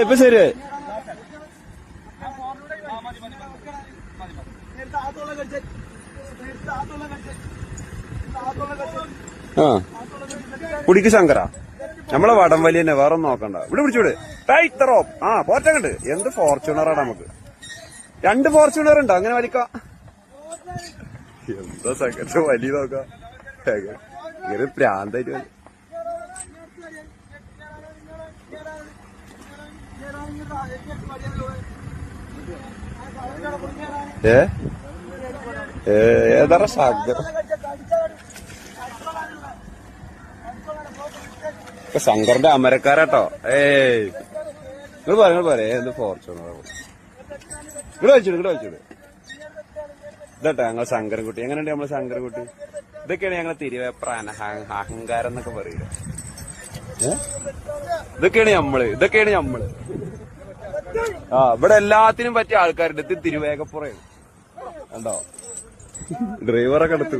ഇപ്പൊ ശരി. ആ കുടിക്ക് ശങ്കര നമ്മളെ വടംവലി തന്നെ വേറെ ഒന്നും നോക്കണ്ട. ഇവിടെ പിടിച്ചൂടെ ടൈറ്ററോ. ആ പോറ്റങ്ങണ്ട്. എന്ത് ഫോർച്യൂണറാണ് നമുക്ക്. 2 ഫോർച്യൂണർ ഉണ്ടോ അങ്ങനെ വലിക്കാം. എന്താ സെക്കൻഡ് വലി നോക്കാം. ഇങ്ങനെ പ്രാന്തായിട്ട് ഏതാ ശങ്കർ. ശങ്കറിന്റെ അമരക്കാരാട്ടോ. നിങ്ങൾ പറയാ എന്ത് ഫോർച്യൂണർ. ഇവിടെ വെച്ചൂടെ ഇതട്ടെ ഞങ്ങളെ ശങ്കരൻകുട്ടി. എങ്ങനെയുണ്ട് നമ്മളെ ശങ്കരൻകുട്ടി? ഇതൊക്കെയാണ് ഞങ്ങളെ തിരുവേപ്ര അഹങ്കാരം എന്നൊക്കെ പറയുക. ഇതൊക്കെയാണ് നമ്മള്. ആ ഇവിടെ എല്ലാത്തിനും പറ്റിയ ആൾക്കാരുണ്ട്. ഇത് തിരുവേഗപ്പുറയാണ് കണ്ടോ. ഡ്രൈവറൊക്കെ എടുത്തു.